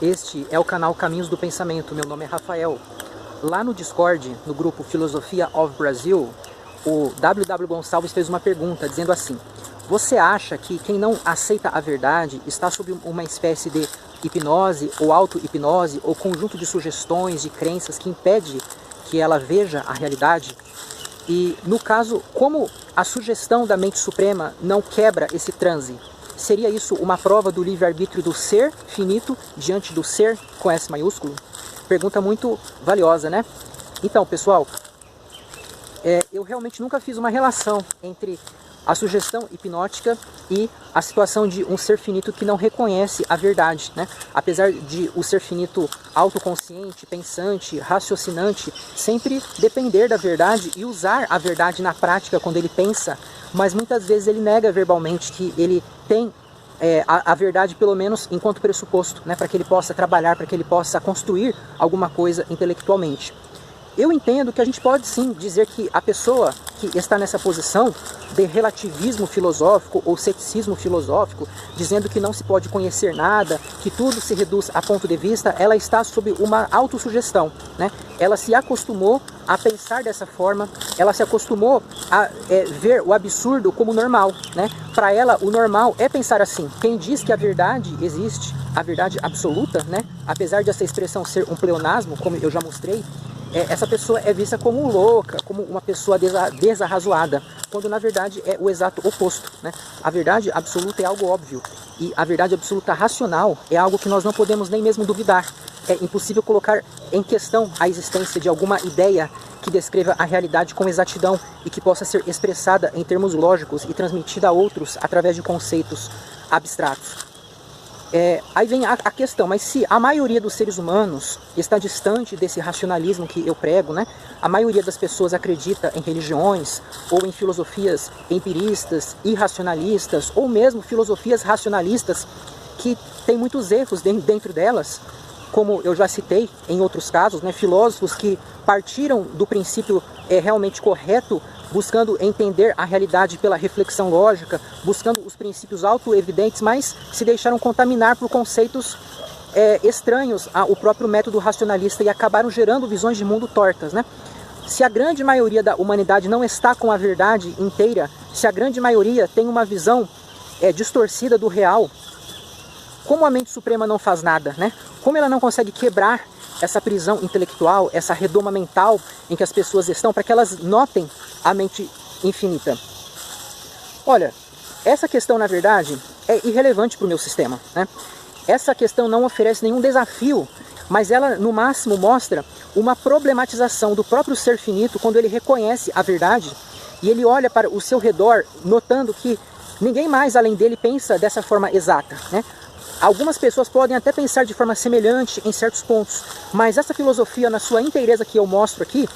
Este é o canal Caminhos do Pensamento, meu nome é Rafael. Lá no Discord, no grupo Filosofia of Brazil, o WW Gonçalves fez uma pergunta dizendo assim: você acha que quem não aceita a verdade está sob uma espécie de hipnose ou auto-hipnose ou conjunto de sugestões, de crenças que impede que ela veja a realidade? E no caso, como a sugestão da mente suprema não quebra esse transe? Seria isso uma prova do livre-arbítrio do ser finito diante do ser com S maiúsculo? Pergunta muito valiosa, né? Então, pessoal, eu realmente nunca fiz uma relação entre a sugestão hipnótica e a situação de um ser finito que não reconhece a verdade, né? Apesar de o ser finito autoconsciente, pensante, raciocinante, sempre depender da verdade e usar a verdade na prática quando ele pensa, mas muitas vezes ele nega verbalmente que ele tem a verdade, pelo menos enquanto pressuposto, né? Para que ele possa trabalhar, para que ele possa construir alguma coisa intelectualmente. Eu entendo que a gente pode sim dizer que a pessoa que está nessa posição de relativismo filosófico ou ceticismo filosófico, dizendo que não se pode conhecer nada, que tudo se reduz a ponto de vista, ela está sob uma autossugestão, né? Ela se acostumou a pensar dessa forma, ela se acostumou a ver o absurdo como normal, né? Para ela, o normal é pensar assim. Quem diz que a verdade existe, a verdade absoluta, né? Apesar de essa expressão ser um pleonasmo, como eu já mostrei, essa pessoa é vista como louca, como uma pessoa desarrazoada, quando na verdade é o exato oposto, né? A verdade absoluta é algo óbvio, e a verdade absoluta racional é algo que nós não podemos nem mesmo duvidar. É impossível colocar em questão a existência de alguma ideia que descreva a realidade com exatidão e que possa ser expressada em termos lógicos e transmitida a outros através de conceitos abstratos. Aí vem a questão, mas se a maioria dos seres humanos está distante desse racionalismo que eu prego, né? A maioria das pessoas acredita em religiões ou em filosofias empiristas, irracionalistas, ou mesmo filosofias racionalistas que têm muitos erros dentro delas, como eu já citei em outros casos, né? Filósofos que partiram do princípio realmente correto, buscando entender a realidade pela reflexão lógica, buscando os princípios autoevidentes, mas se deixaram contaminar por conceitos estranhos ao próprio método racionalista e acabaram gerando visões de mundo tortas, né? Se a grande maioria da humanidade não está com a verdade inteira, se a grande maioria tem uma visão distorcida do real, como a mente suprema não faz nada, né? Como ela não consegue quebrar essa prisão intelectual, essa redoma mental em que as pessoas estão, para que elas notem a mente infinita? Olha, essa questão, na verdade, é irrelevante para o meu sistema, né? Essa questão não oferece nenhum desafio, mas ela, no máximo, mostra uma problematização do próprio ser finito quando ele reconhece a verdade e ele olha para o seu redor, notando que ninguém mais além dele pensa dessa forma exata, né? Algumas pessoas podem até pensar de forma semelhante em certos pontos, mas essa filosofia na sua inteireza que eu mostro aqui,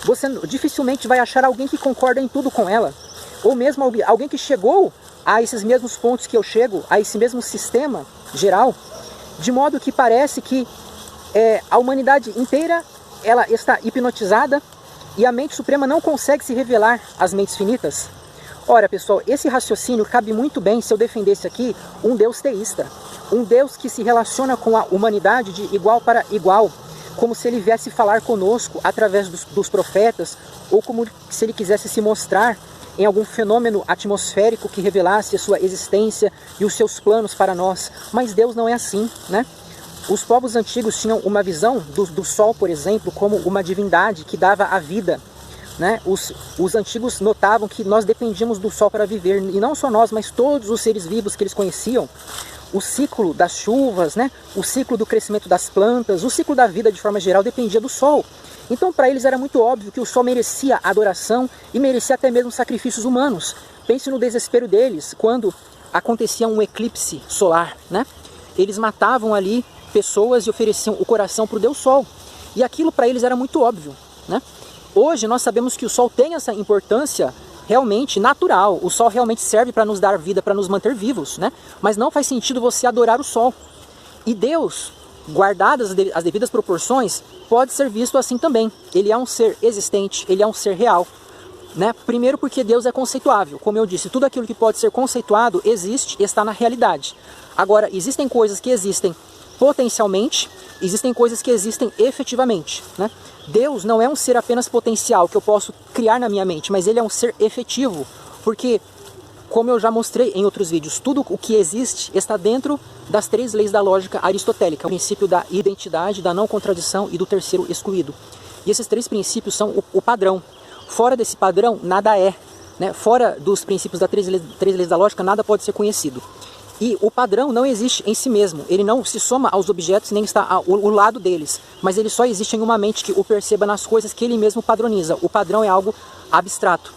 você dificilmente vai achar alguém que concorda em tudo com ela, ou mesmo alguém que chegou a esses mesmos pontos que eu chego, a esse mesmo sistema geral, de modo que parece que a humanidade inteira ela está hipnotizada e a mente suprema não consegue se revelar às mentes finitas. Ora, pessoal, esse raciocínio cabe muito bem se eu defendesse aqui um Deus teísta. Um Deus que se relaciona com a humanidade de igual para igual, como se ele viesse falar conosco através dos profetas, ou como se ele quisesse se mostrar em algum fenômeno atmosférico que revelasse a sua existência e os seus planos para nós. Mas Deus não é assim, né? Os povos antigos tinham uma visão do Sol, por exemplo, como uma divindade que dava a vida, né? Os antigos notavam que nós dependíamos do Sol para viver, e não só nós, mas todos os seres vivos que eles conheciam. O ciclo das chuvas, né? O ciclo do crescimento das plantas, o ciclo da vida de forma geral dependia do Sol. Então para eles era muito óbvio que o Sol merecia adoração e merecia até mesmo sacrifícios humanos. Pense no desespero deles quando acontecia um eclipse solar, né? Eles matavam ali pessoas e ofereciam o coração para o Deus Sol. E aquilo para eles era muito óbvio, né? Hoje nós sabemos que o Sol tem essa importância realmente natural. O Sol realmente serve para nos dar vida, para nos manter vivos, né? Mas não faz sentido você adorar o Sol. E Deus, guardadas as devidas proporções, pode ser visto assim também. Ele é um ser existente, ele é um ser real, né? Primeiro porque Deus é conceituável. Como eu disse, tudo aquilo que pode ser conceituado existe e está na realidade. Agora, existem coisas que existem potencialmente, existem coisas que existem efetivamente, né? Deus não é um ser apenas potencial que eu posso criar na minha mente, mas ele é um ser efetivo, porque, como eu já mostrei em outros vídeos, tudo o que existe está dentro das 3 leis da lógica aristotélica, o princípio da identidade, da não contradição e do terceiro excluído. E esses 3 princípios são o padrão. Fora desse padrão, nada é, né? Fora dos princípios das 3 leis da lógica, nada pode ser conhecido. E o padrão não existe em si mesmo, ele não se soma aos objetos nem está ao lado deles, mas ele só existe em uma mente que o perceba nas coisas que ele mesmo padroniza. O padrão é algo abstrato.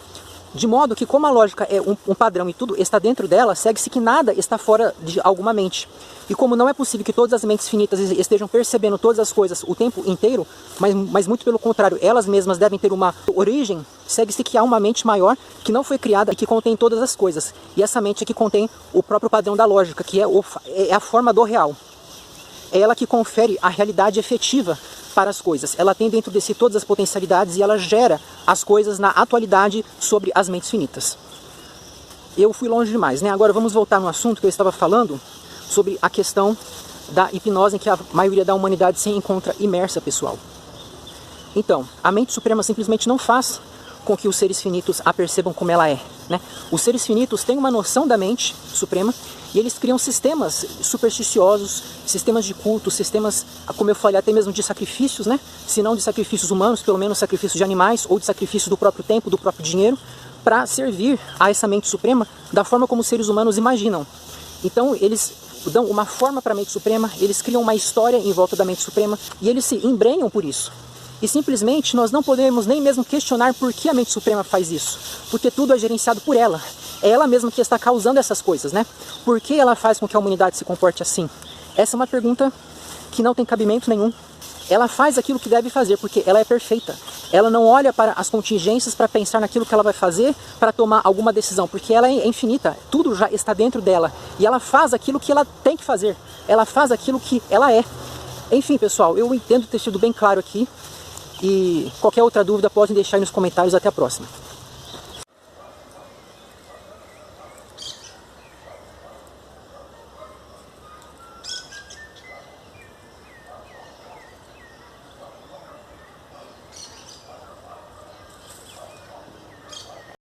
De modo que, como a lógica é um padrão e tudo está dentro dela, segue-se que nada está fora de alguma mente. E como não é possível que todas as mentes finitas estejam percebendo todas as coisas o tempo inteiro, mas muito pelo contrário, elas mesmas devem ter uma origem, segue-se que há uma mente maior que não foi criada e que contém todas as coisas. E essa mente é que contém o próprio padrão da lógica, que é a forma do real. É ela que confere a realidade efetiva para as coisas. Ela tem dentro de si todas as potencialidades e ela gera as coisas na atualidade sobre as mentes finitas. Eu fui longe demais, né? Agora vamos voltar no assunto que eu estava falando sobre a questão da hipnose em que a maioria da humanidade se encontra imersa, pessoal. Então, a mente suprema simplesmente não faz com que os seres finitos a percebam como ela é, né? Os seres finitos têm uma noção da mente suprema e eles criam sistemas supersticiosos, sistemas de culto, sistemas, como eu falei, até mesmo de sacrifícios, né? Se não de sacrifícios humanos, pelo menos sacrifícios de animais ou de sacrifício do próprio tempo, do próprio dinheiro, para servir a essa mente suprema da forma como os seres humanos imaginam. Então eles dão uma forma para a mente suprema, eles criam uma história em volta da mente suprema e eles se embrenham por isso. E simplesmente nós não podemos nem mesmo questionar por que a mente suprema faz isso, porque tudo é gerenciado por ela. É ela mesma que está causando essas coisas, né? Por que ela faz com que a humanidade se comporte assim? Essa é uma pergunta que não tem cabimento nenhum. Ela faz aquilo que deve fazer, porque ela é perfeita. Ela não olha para as contingências para pensar naquilo que ela vai fazer para tomar alguma decisão, porque ela é infinita, tudo já está dentro dela. E ela faz aquilo que ela tem que fazer, ela faz aquilo que ela é. Enfim, pessoal, eu entendo ter sido bem claro aqui. E qualquer outra dúvida podem deixar aí nos comentários. Até a próxima.